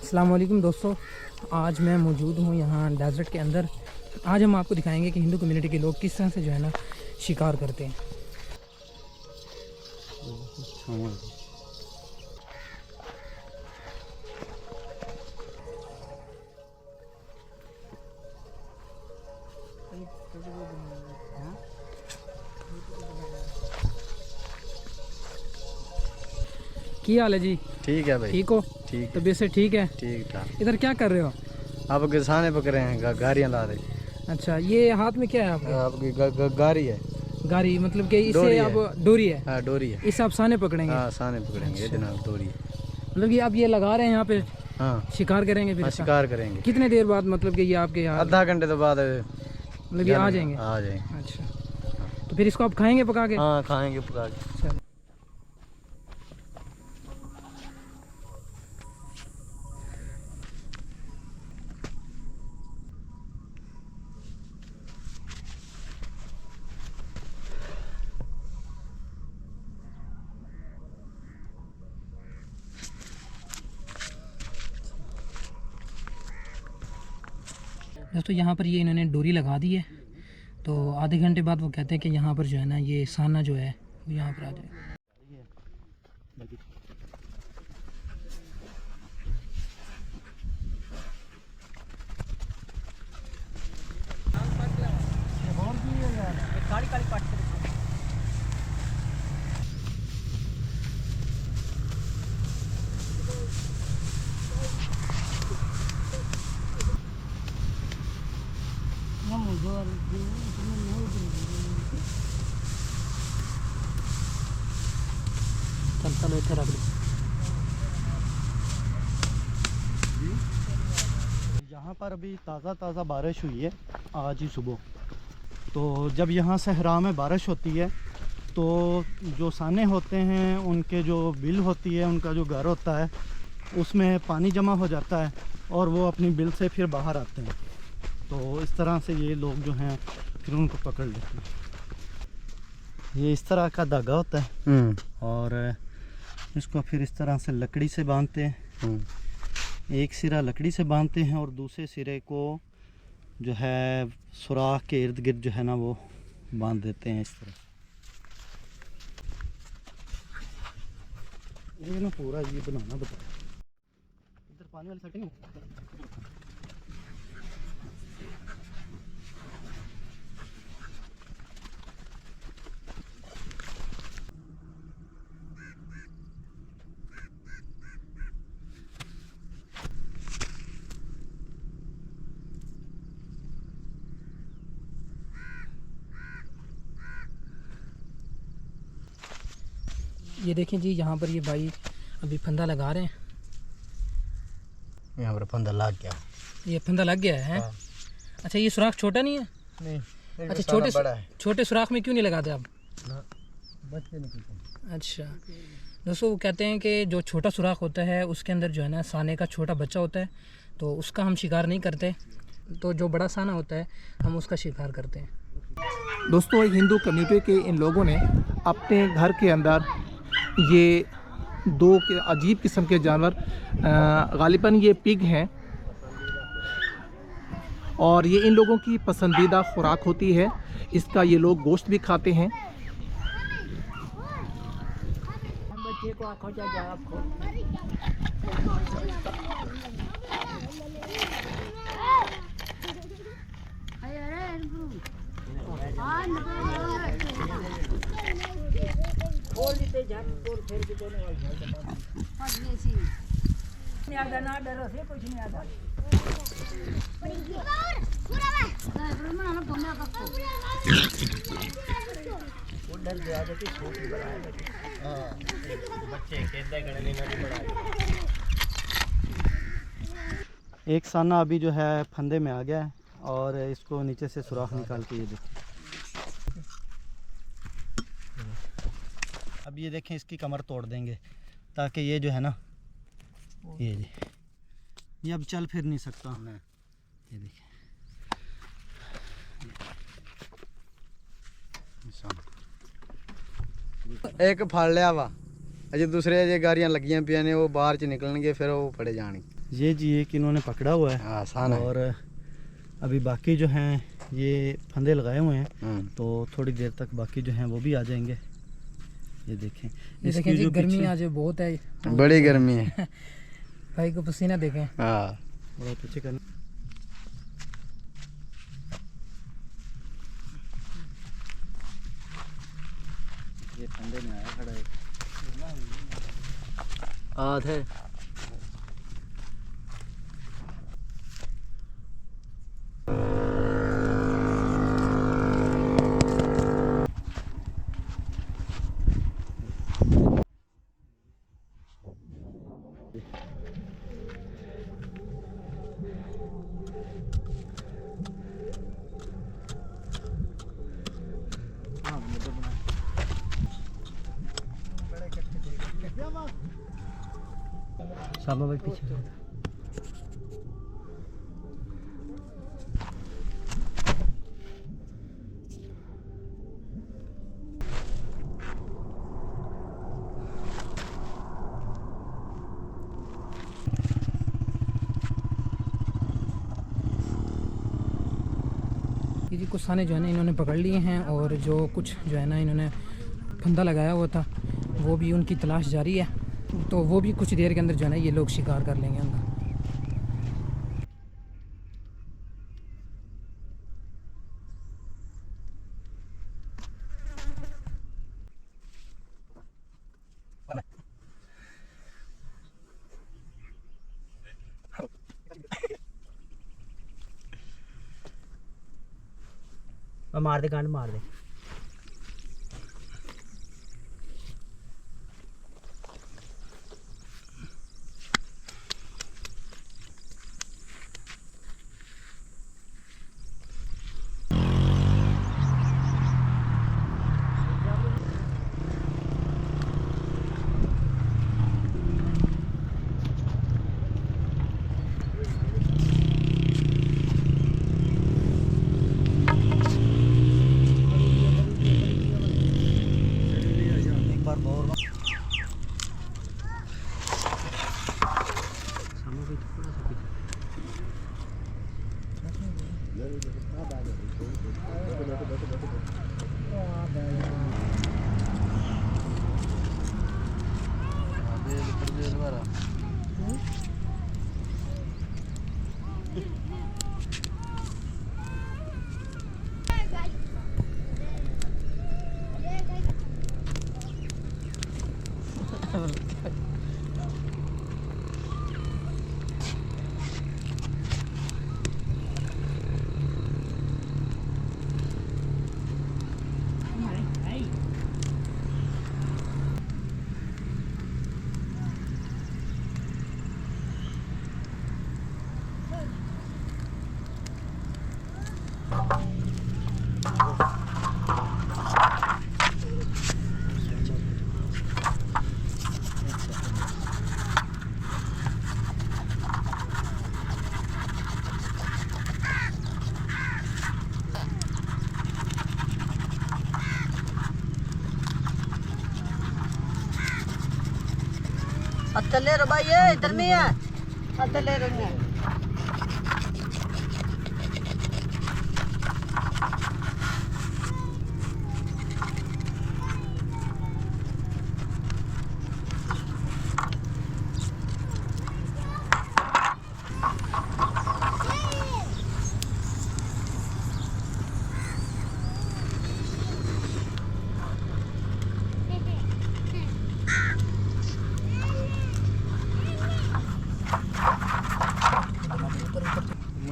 अस्सलाम वालेकुम दोस्तों, आज मैं मौजूद हूँ यहाँ डेजर्ट के अंदर। आज हम आपको दिखाएंगे कि हिंदू कम्युनिटी के लोग किस तरह से जो है ना शिकार करते हैं। क्या हाल है जी? ठीक है भाई। ठीक हो? ठीक है। तबीयत से ठीक है? ठीक ठाक। इधर क्या कर रहे हो? आप किसाने पकड़े हैं, गाड़ियाँ ला रहे। अच्छा, ये हाथ में क्या है आपके? आपकी गाड़ी है। गाड़ी मतलब कि डोरी इससे है। आप डोरी है? हाँ डोरी है। इससे आप साने पकड़ेंगे? हाँ साने पकड़ेंगे। अच्छा। जनाब डोरी है। मतलब कि आप ये लगा रहे हैं यहाँ पे? हाँ शिकार करेंगे फिर हाँ इसका? शिकार करेंगे। कितने देर बाद मतलब कि ये आपके यहाँ आधा घंटे तो बाद मतलब ये आ जाएंगे? आ जाएंगे। अच्छा, तो फिर इसको आप खाएंगे पका के? हाँ खाएंगे पका के। चलो। दोस्तों यहाँ पर ये इन्होंने डोरी लगा दी है, तो आधे घंटे बाद वो कहते हैं कि यहाँ पर जो है ना ये साना जो है वो यहाँ पर आ जाए। चलता मैं इधर रख लूँ। यहाँ पर अभी ताज़ा बारिश हुई है आज ही सुबह। तो जब यहाँ सहरा में बारिश होती है तो जो साने होते हैं उनके जो बिल होती है, उनका जो घर होता है उसमें पानी जमा हो जाता है और वो अपनी बिल से फिर बाहर आते हैं। तो इस तरह से ये लोग जो हैं फिर उनको पकड़ लेते हैं। ये इस तरह का धागा होता है और इसको फिर इस तरह से लकड़ी से बांधते हैं। एक सिरा लकड़ी से बांधते हैं और दूसरे सिरे को जो है सुराख के इर्द गिर्द जो है ना वो बांध देते हैं इस तरह। ये ना पूरा ये बनाना बताया। इधर पानी वाली साइड नहीं। ये देखें जी, यहाँ पर ये भाई अभी फंदा लगा रहे हैं। यहाँ पर फंदा लग गया। ये फंदा लग गया है? हाँ। अच्छा, ये सुराख छोटा नहीं है? नहीं। अच्छा, छोटे सुराख में क्यों नहीं लगाते आप? बच्चे निकलते। अच्छा दोस्तों, वो कहते हैं कि जो छोटा सुराख होता है उसके अंदर जो है ना साने का छोटा बच्चा होता है, तो उसका हम शिकार नहीं करते। तो जो बड़ा साना होता है हम उसका शिकार करते हैं। दोस्तों, हिंदू कम्युनिटी के इन लोगों ने अपने घर के अंदर ये दो अजीब किस्म के जानवर, गालिबन ये पिग हैं और ये इन लोगों की पसंदीदा खुराक होती है। इसका ये लोग गोश्त भी खाते हैं। एक साना अभी जो है फंदे में आ गया है और इसको नीचे से सुराख निकाल के ये देखिए। अब ये देखें, इसकी कमर तोड़ देंगे ताकि ये जो है ना ये अब चल फिर नहीं सकता। ये देखिए, एक फाड़ लिया वा अजे दूसरे जे गाड़ियां लगियां पिया ने वो बाहर च निकलणगे फिर वो फड़े जाने। ये जी एक इन्होंने पकड़ा हुआ है आसान है। और अभी बाकी जो हैं ये फंदे लगाए हुए हैं, तो थोड़ी देर तक बाकी जो हैं वो भी आ जाएंगे। ये देखें, ये इसकी देखें जी, जो गर्मी पीछे आज बहुत है, बड़ी गर्मी है। भाई को पसीना देखें। हाँ थोड़ा पीछे करना। ये फंदे में आया खड़ा है। आधे सामा भाई पीछे। ये जी कुछ साने जो है ना इन्होंने पकड़ लिए हैं, और जो कुछ जो है ना इन्होंने फंदा लगाया हुआ था वो भी उनकी तलाश जारी है। तो वो भी कुछ देर के अंदर जो है ना ये लोग शिकार कर लेंगे उनका। मार दे गांड मार दे। एक बार और ले रो भाई, ये इधर में है, ले रो है।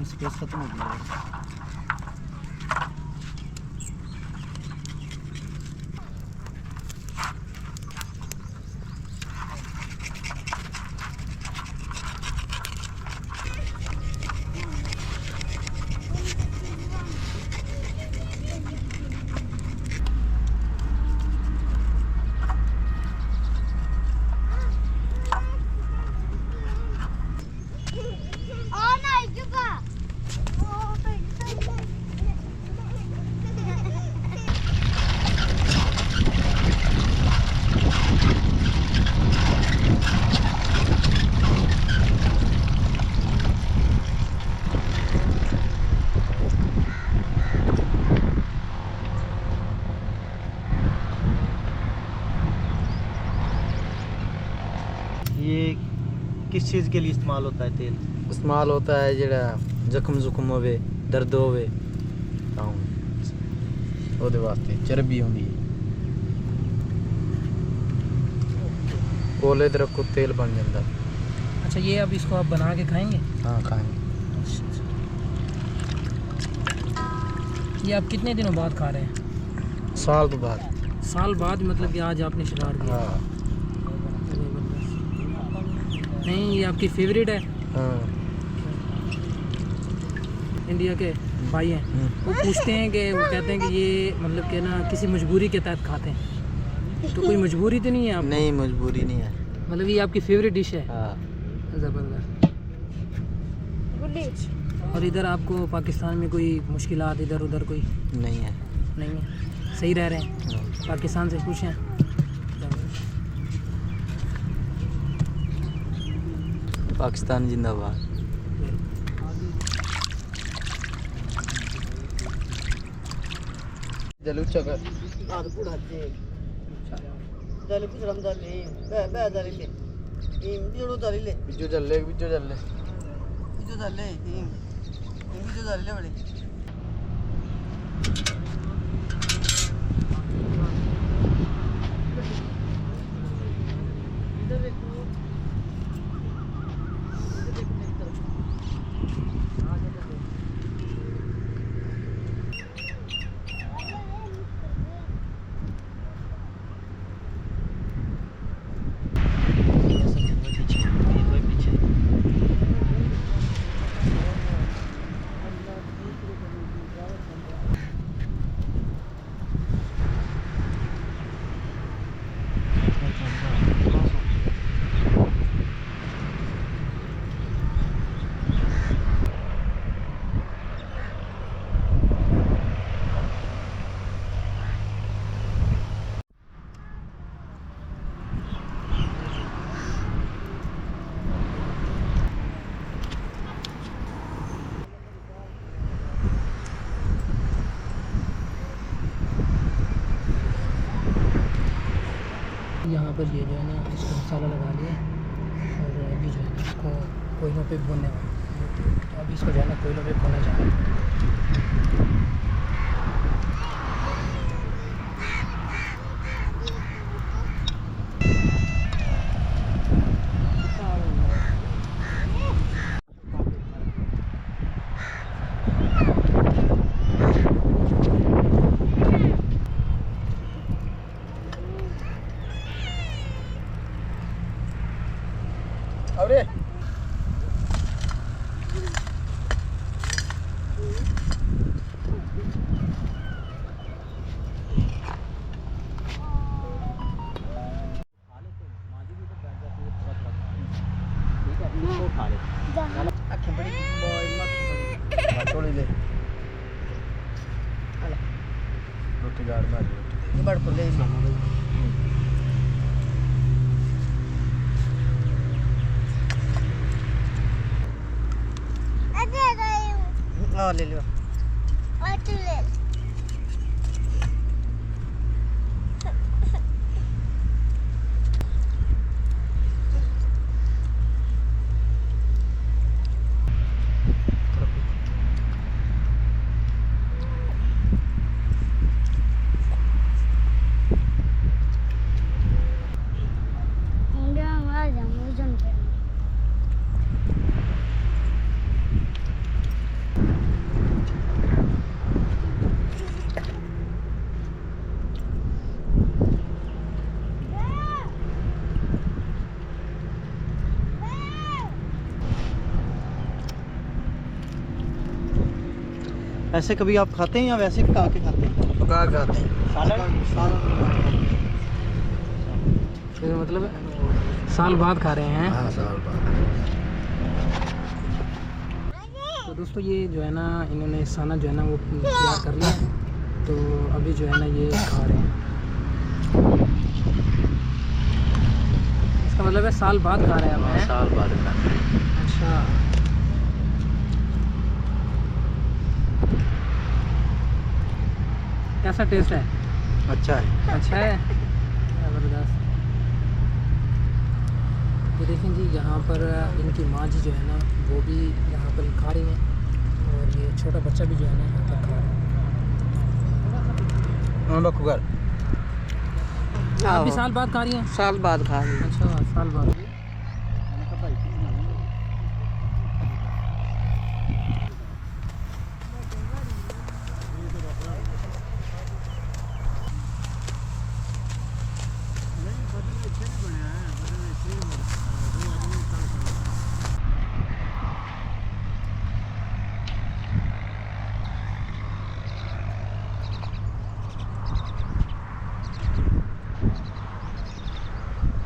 स्पेस खत्म हो गया। किस चीज़ के लिए इस्तेमाल होता है तेल? इस्तेमाल होता है जड़ा जख्म जुख्म होवे दर्द होवे तां ओदे वास्ते चर्बी होंदी है कोले ते रखो तेल बन जाता। अच्छा, ये अब इसको आप बना के खाएंगे? हाँ खाएंगे। ये आप कितने दिनों बाद खा रहे हैं? साल तो बाद। साल बाद, मतलब कि आज आपने शिकार किया? हाँ नहीं, ये आपकी फेवरेट है? हाँ। इंडिया के भाई हैं, वो पूछते हैं कि वो कहते हैं कि ये मतलब कि ना किसी मजबूरी के तहत खाते हैं, तो कोई मजबूरी तो नहीं है आप? नहीं मजबूरी नहीं है। मतलब ये आपकी फेवरेट डिश है? हाँ। ज़बरदस्त। और इधर आपको पाकिस्तान में कोई मुश्किलात इधर उधर कोई नहीं है। नहीं है? सही रह रहे हैं? हाँ। पाकिस्तान से खुश हैं? पाकिस्तान जिंदाबाद। जलूचा कर Ada pun hati. Dari pun seram dari. Be dari le. Video dari le. Biju चले बिजू चले Video dari le. Video dari le bade. यहाँ पर ये जो है ना इसको मसाला लगा लिया और अभी जो है ना इसको कोयलों पे भूनने वाला, तो अभी इसको जो है ना कोयलों पे भूना जा रहा है। अरे Akhir beri boy mak. थोड़ी ले रोटी गाड़ में रोटी Ini baru boleh mama. Oh, ले लो. ऐसे कभी आप खाते हैं या वैसे पका के खाते हैं? पका खाते हैं। तो मतलब साल बाद खा रहे हैं? हाँ साल बाद। तो दोस्तों ये जो है ना इन्होंने साना जो है ना वो तैयार कर लिया है, तो अभी जो है ना ये खा रहे हैं। इसका मतलब है साल बाद खा रहे हैं हाँ, आप? साल बाद खाते हैं। अच्छा, कैसा टेस्ट है? अच्छा है। अच्छा है, ज़बरदस्त। ये देखें जी, यहाँ पर इनकी माँ जी जो है ना वो भी यहाँ पर खा रही हैं, और ये छोटा बच्चा भी जो है ना यहाँ पर खा रहा है। बकुगर आप भी साल बाद खा रही हैं? साल बाद खा रही अच्छा, साल बाद।